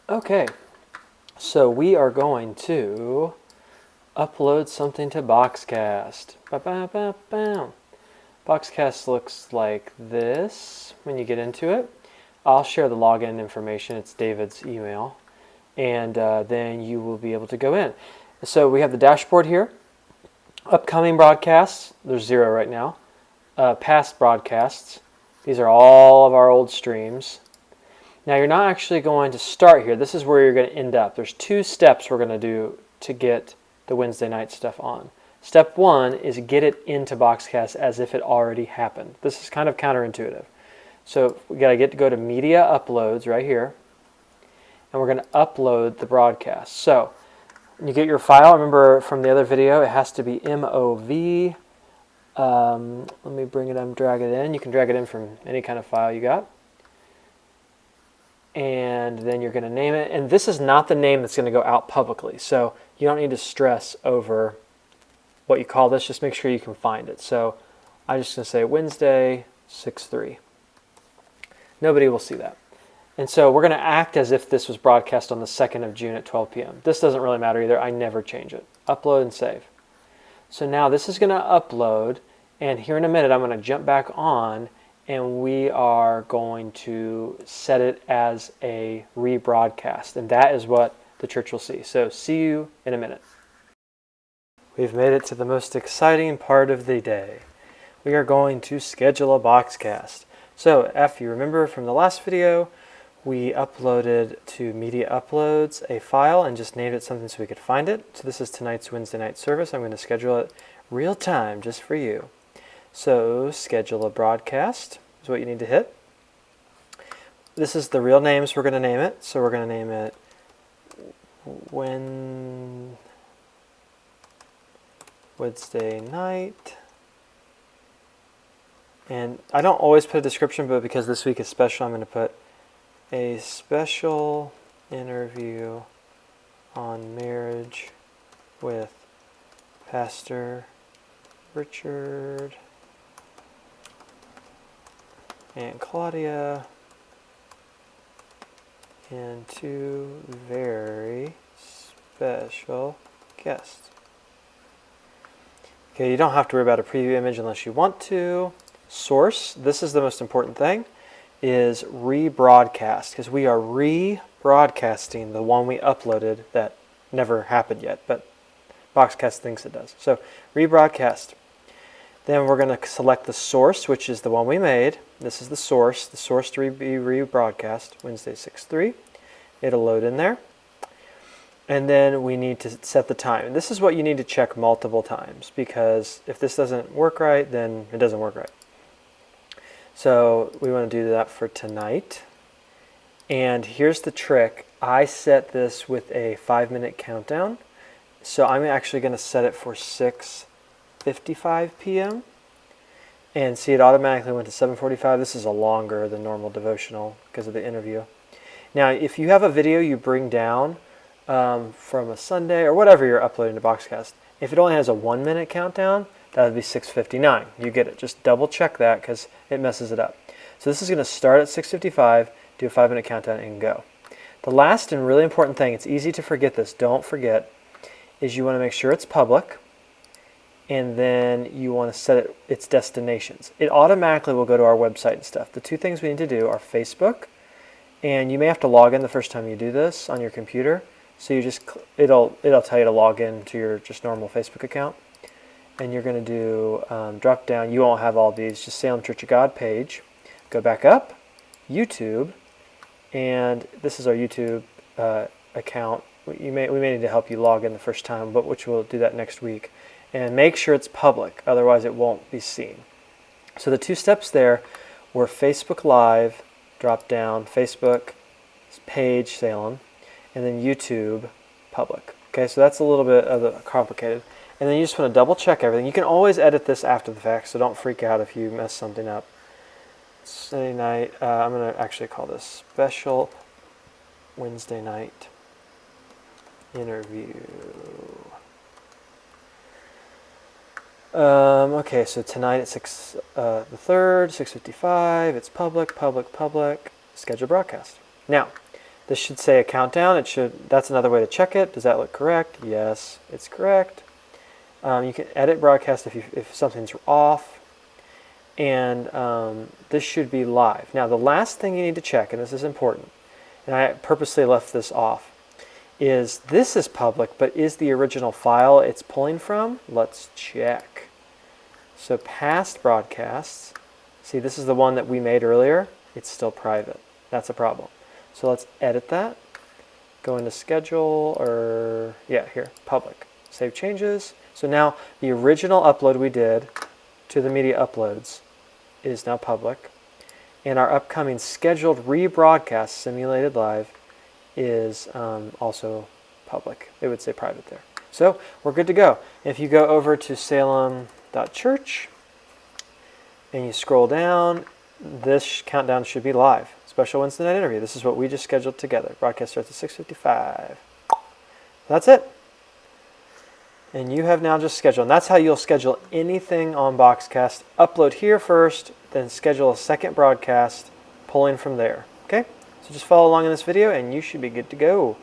Okay, so we are going to upload something to Boxcast. Ba-ba-ba-bam. Boxcast looks like this when you get into it. I'll share the login information. It's David's email. And then you will be able to go in. So we have the dashboard here. Upcoming broadcasts, there's 0 right now. Past broadcasts, these are all of our old streams. Now you're not actually going to start here. This is where you're going to end up. There's 2 steps we're going to do to get the Wednesday night stuff on. Step 1 is get it into Boxcast as if it already happened. This is kind of counterintuitive. So we got to go to Media Uploads right here, and we're going to upload the broadcast. So you get your file. Remember from the other video, it has to be MOV. Let me bring it up, drag it in. You can drag it in from any kind of file you got. And then you're going to name it. And this is not the name that's going to go out publicly. So you don't need to stress over what you call this. Just make sure you can find it. So I'm just going to say Wednesday 6/3. Nobody will see that. And so we're going to act as if this was broadcast on the 2nd of June at 12 p.m. This doesn't really matter either. I never change it. Upload and save. So now this is going to upload. And here in a minute, I'm going to jump back on, and we are going to set it as a rebroadcast. And that is what the church will see. So see you in a minute. We've made it to the most exciting part of the day. We are going to schedule a Boxcast. So if you remember from the last video, we uploaded to Media Uploads a file and just named it something so we could find it. So this is tonight's Wednesday night service. I'm going to schedule it real time just for you. So schedule a broadcast is what you need to hit. This is the real names we're going to name it. So we're going to name it Wednesday night. And I don't always put a description, but because this week is special, I'm going to put a special interview on marriage with Pastor Richard and Claudia and 2 very special guests. Okay, you don't have to worry about a preview image unless you want to. Source, this is the most important thing, is rebroadcast, because we are rebroadcasting the one we uploaded that never happened yet, but Boxcast thinks it does. So rebroadcast. Then we're going to select the source, which is the one we made. This is the source to be rebroadcast, Wednesday 6/3. It'll load in there. And then we need to set the time. And this is what you need to check multiple times, because if this doesn't work right, then it doesn't work right. So we want to do that for tonight. And here's the trick. I set this with a 5-minute countdown. So I'm actually going to set it for 6:55 p.m. And see, it automatically went to 7:45. This is a longer than normal devotional because of the interview. Now, if you have a video you bring down from a Sunday or whatever you're uploading to Boxcast, if it only has a 1-minute countdown, that would be 6:59. You get it. Just double check that because it messes it up. So this is going to start at 6:55, do a 5-minute countdown, and go. The last and really important thing, it's easy to forget this, don't forget, is you want to make sure it's public, and then you want to set its destinations. It automatically will go to our website and stuff. The 2 things we need to do are Facebook, and you may have to log in the first time you do this on your computer. So you just it'll tell you to log in to your just normal Facebook account, and you're going to do drop down. You won't have all these. Just Salem Church of God page. Go back up, YouTube, and this is our YouTube account. We may need to help you log in the first time, but which we'll do that next week. And make sure it's public, otherwise it won't be seen. So the 2 steps there were Facebook Live, drop down, Facebook page Salem, and then YouTube public. Okay, so that's a little bit of the complicated. And then you just want to double check everything. You can always edit this after the fact, so don't freak out if you mess something up. Sunday night, I'm going to actually call this Special Wednesday Night Interview. Okay, so tonight at the 3rd, 6:55, it's public, schedule broadcast. Now, This should say a countdown. That's another way to check it. Does that look correct? Yes, it's correct. You can edit broadcast if something's off. And this should be live. Now, the last thing you need to check, and this is important, and I purposely left this off, is this is public, but is the original file it's pulling from? Let's check. So past broadcasts, see, this is the one that we made earlier. It's still private. That's a problem. So let's edit that. Go into schedule, here, public. Save changes. So now the original upload we did to the media uploads is now public. And our upcoming scheduled rebroadcast simulated live is also public. It would say private there. So we're good to go. If you go over to salem.church and you scroll down, this countdown should be live. Special Wednesday night interview. This is what we just scheduled together. Broadcast starts at 6:55. That's it. And you have now just scheduled. And that's how you'll schedule anything on Boxcast. Upload here first, then schedule a second broadcast, pulling from there. Okay? So just follow along in this video and you should be good to go.